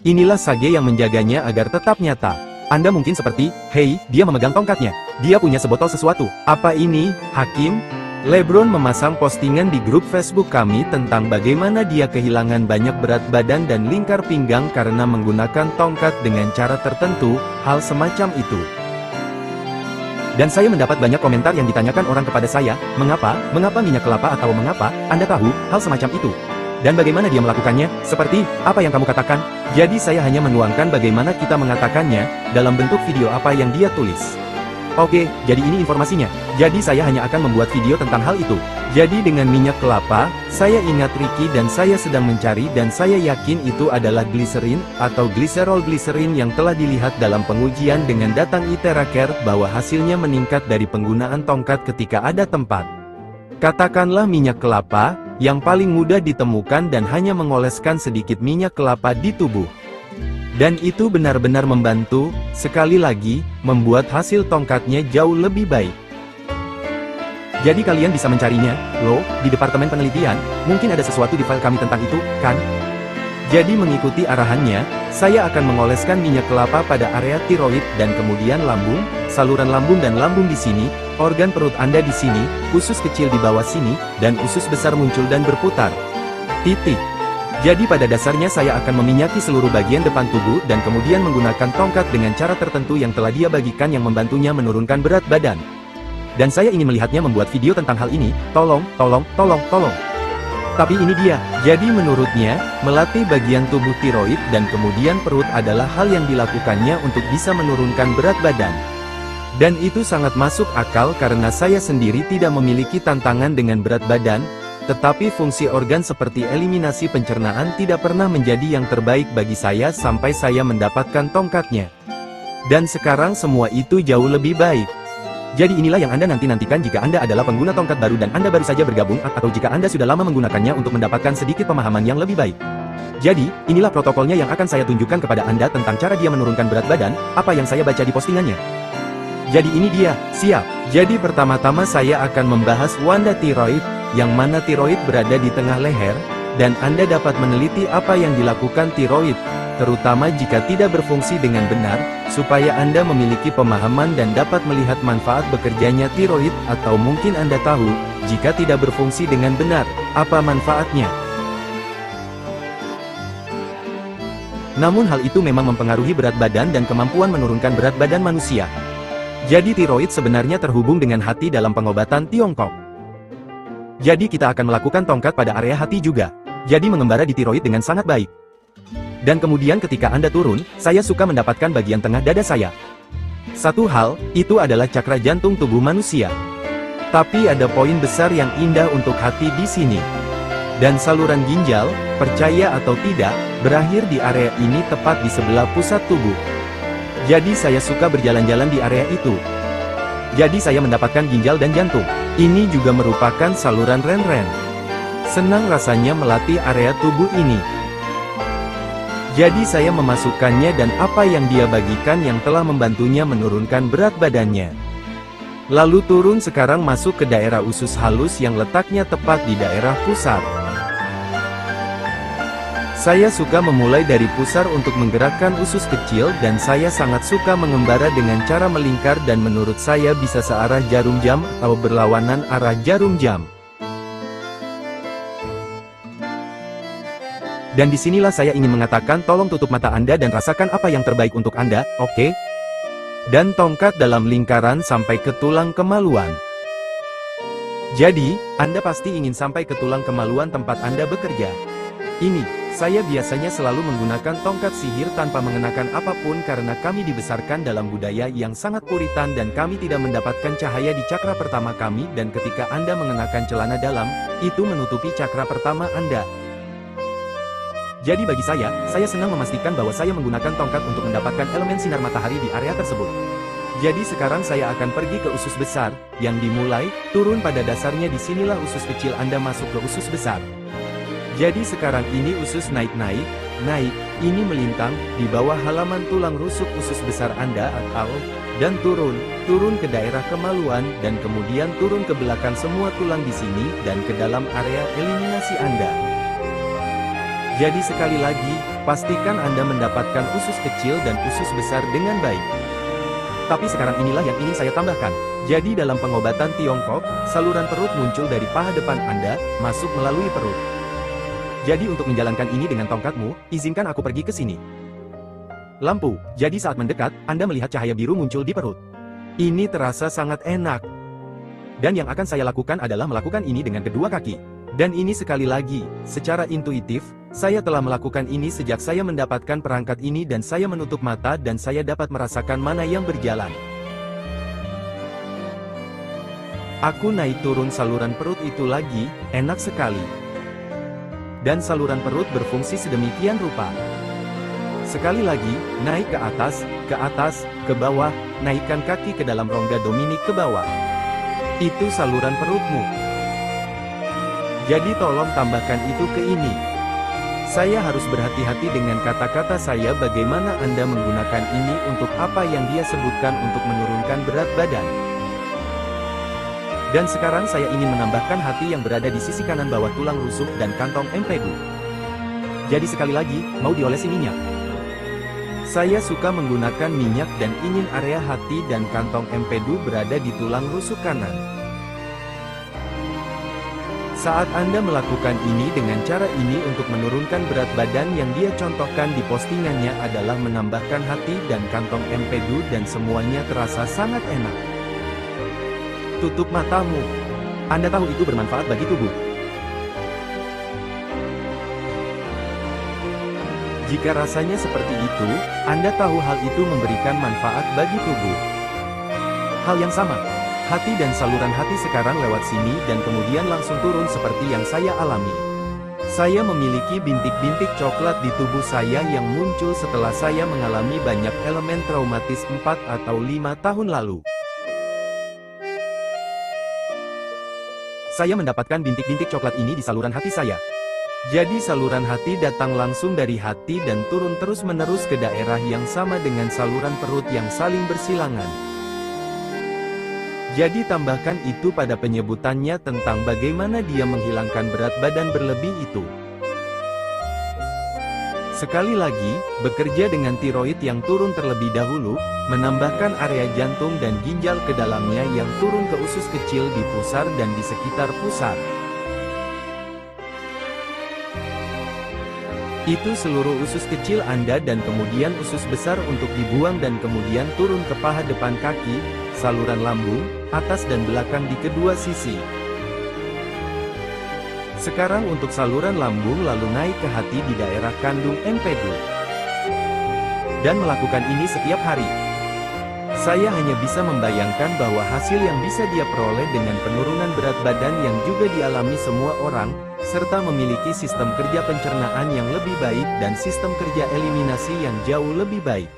Inilah Sage yang menjaganya agar tetap nyata. Anda mungkin seperti, "Hei, dia memegang tongkatnya. Dia punya sebotol sesuatu. Apa ini, Hakim?" LeBron memasang postingan di grup Facebook kami tentang bagaimana dia kehilangan banyak berat badan dan lingkar pinggang karena menggunakan tongkat dengan cara tertentu, hal semacam itu. Dan saya mendapat banyak komentar yang ditanyakan orang kepada saya, mengapa minyak kelapa atau mengapa Anda tahu hal semacam itu? Dan bagaimana dia melakukannya, seperti apa yang kamu katakan? Jadi saya hanya menuangkan bagaimana kita mengatakannya, dalam bentuk video apa yang dia tulis. Oke, jadi ini informasinya. Jadi saya hanya akan membuat video tentang hal itu. Jadi dengan minyak kelapa, saya ingat Ricky dan saya sedang mencari dan saya yakin itu adalah gliserin, atau gliserol gliserin yang telah dilihat dalam pengujian dengan datang Iteracare bahwa hasilnya meningkat dari penggunaan tongkat ketika ada tempat. Katakanlah minyak kelapa, yang paling mudah ditemukan dan hanya mengoleskan sedikit minyak kelapa di tubuh. Dan itu benar-benar membantu, sekali lagi, membuat hasil tongkatnya jauh lebih baik. Jadi kalian bisa mencarinya, loh, di Departemen Penelitian, mungkin ada sesuatu di file kami tentang itu, kan? Jadi mengikuti arahannya, saya akan mengoleskan minyak kelapa pada area tiroid dan kemudian lambung, saluran lambung dan lambung di sini, organ perut Anda di sini, usus kecil di bawah sini, dan usus besar muncul dan berputar. Titik. Jadi pada dasarnya saya akan meminyaki seluruh bagian depan tubuh dan kemudian menggunakan tongkat dengan cara tertentu yang telah dia bagikan yang membantunya menurunkan berat badan. Dan saya ingin melihatnya membuat video tentang hal ini, tolong. Tapi ini dia, jadi menurutnya, melatih bagian tubuh tiroid dan kemudian perut adalah hal yang dilakukannya untuk bisa menurunkan berat badan. Dan itu sangat masuk akal karena saya sendiri tidak memiliki tantangan dengan berat badan, tetapi fungsi organ seperti eliminasi pencernaan tidak pernah menjadi yang terbaik bagi saya sampai saya mendapatkan tongkatnya. Dan sekarang semua itu jauh lebih baik. Jadi inilah yang Anda nanti-nantikan jika Anda adalah pengguna tongkat baru dan Anda baru saja bergabung, atau jika Anda sudah lama menggunakannya untuk mendapatkan sedikit pemahaman yang lebih baik. Jadi, inilah protokolnya yang akan saya tunjukkan kepada Anda tentang cara dia menurunkan berat badan, apa yang saya baca di postingannya. Jadi ini dia, siap. Jadi pertama-tama saya akan membahas wanda tiroid, yang mana tiroid berada di tengah leher, dan Anda dapat meneliti apa yang dilakukan tiroid, terutama jika tidak berfungsi dengan benar, supaya Anda memiliki pemahaman dan dapat melihat manfaat bekerjanya tiroid, atau mungkin Anda tahu, jika tidak berfungsi dengan benar, apa manfaatnya. Namun hal itu memang mempengaruhi berat badan dan kemampuan menurunkan berat badan manusia. Jadi tiroid sebenarnya terhubung dengan hati dalam pengobatan Tiongkok. Jadi kita akan melakukan tongkat pada area hati juga. Jadi mengembara di tiroid dengan sangat baik. Dan kemudian ketika Anda turun, saya suka mendapatkan bagian tengah dada saya. Satu hal, itu adalah cakra jantung tubuh manusia. Tapi ada poin besar yang indah untuk hati di sini. Dan saluran ginjal, percaya atau tidak, berakhir di area ini tepat di sebelah pusat tubuh. Jadi saya suka berjalan-jalan di area itu. Jadi saya mendapatkan ginjal dan jantung. Ini juga merupakan saluran ren-ren. Senang rasanya melatih area tubuh ini. Jadi saya memasukkannya dan apa yang dia bagikan yang telah membantunya menurunkan berat badannya. Lalu turun sekarang masuk ke daerah usus halus yang letaknya tepat di daerah pusar. Saya suka memulai dari pusar untuk menggerakkan usus kecil dan saya sangat suka mengembara dengan cara melingkar dan menurut saya bisa searah jarum jam atau berlawanan arah jarum jam. Dan disinilah saya ingin mengatakan tolong tutup mata Anda dan rasakan apa yang terbaik untuk Anda, oke? Dan tongkat dalam lingkaran sampai ke tulang kemaluan. Jadi, Anda pasti ingin sampai ke tulang kemaluan tempat Anda bekerja. Ini. Saya biasanya selalu menggunakan tongkat sihir tanpa mengenakan apapun karena kami dibesarkan dalam budaya yang sangat puritan dan kami tidak mendapatkan cahaya di cakra pertama kami dan ketika Anda mengenakan celana dalam, itu menutupi cakra pertama Anda. Jadi bagi saya senang memastikan bahwa saya menggunakan tongkat untuk mendapatkan elemen sinar matahari di area tersebut. Jadi sekarang saya akan pergi ke usus besar, yang dimulai, turun pada dasarnya disinilah usus kecil Anda masuk ke usus besar. Jadi sekarang ini usus naik, ini melintang, di bawah halaman tulang rusuk usus besar Anda dan turun ke daerah kemaluan, dan kemudian turun ke belakang semua tulang di sini, dan ke dalam area eliminasi Anda. Jadi sekali lagi, Pastikan Anda mendapatkan usus kecil dan usus besar dengan baik. Tapi sekarang inilah yang ingin saya tambahkan. Jadi dalam pengobatan Tiongkok, saluran perut muncul dari paha depan Anda, masuk melalui perut. Jadi untuk menjalankan ini dengan tongkatmu, izinkan aku pergi ke sini. Lampu. Jadi saat mendekat, Anda melihat cahaya biru muncul di perut. Ini terasa sangat enak. Dan yang akan saya lakukan adalah melakukan ini dengan kedua kaki. Dan ini sekali lagi, secara intuitif, saya telah melakukan ini sejak saya mendapatkan perangkat ini dan saya menutup mata dan saya dapat merasakan mana yang berjalan. Aku naik turun saluran perut itu lagi, enak sekali. Dan saluran perut berfungsi sedemikian rupa. Sekali lagi, naik ke atas, ke bawah, naikkan kaki ke dalam rongga Dominik ke bawah. Itu saluran perutmu. Jadi tolong tambahkan itu ke ini. Saya harus berhati-hati dengan kata-kata saya bagaimana Anda menggunakan ini untuk apa yang dia sebutkan untuk menurunkan berat badan. Dan sekarang saya ingin menambahkan hati yang berada di sisi kanan bawah tulang rusuk dan kantong empedu. Jadi sekali lagi, mau diolesi minyak. Saya suka menggunakan minyak dan ingin area hati dan kantong empedu berada di tulang rusuk kanan. Saat Anda melakukan ini dengan cara ini untuk menurunkan berat badan yang dia contohkan di postingannya adalah menambahkan hati dan kantong empedu dan semuanya terasa sangat enak. Tutup matamu. Anda tahu itu bermanfaat bagi tubuh. Jika rasanya seperti itu, Anda tahu hal itu memberikan manfaat bagi tubuh. Hal yang sama. Hati dan saluran hati sekarang lewat sini dan kemudian langsung turun seperti yang saya alami. Saya memiliki bintik-bintik coklat di tubuh saya yang muncul setelah saya mengalami banyak elemen traumatis 4 atau 5 tahun lalu. Saya mendapatkan bintik-bintik coklat ini di saluran hati saya. Jadi saluran hati datang langsung dari hati dan turun terus-menerus ke daerah yang sama dengan saluran perut yang saling bersilangan. Jadi tambahkan itu pada penyebutannya tentang bagaimana dia menghilangkan berat badan berlebih itu. Sekali lagi, bekerja dengan tiroid yang turun terlebih dahulu, menambahkan area jantung dan ginjal ke dalamnya yang turun ke usus kecil di pusar dan di sekitar pusar. Itu seluruh usus kecil Anda dan kemudian usus besar untuk dibuang dan kemudian turun ke paha depan kaki, saluran lambung, atas dan belakang di kedua sisi. Sekarang untuk saluran lambung lalu naik ke hati di daerah kandung empedu. Dan melakukan ini setiap hari. Saya hanya bisa membayangkan bahwa hasil yang bisa dia peroleh dengan penurunan berat badan yang juga dialami semua orang, serta memiliki sistem kerja pencernaan yang lebih baik dan sistem kerja eliminasi yang jauh lebih baik.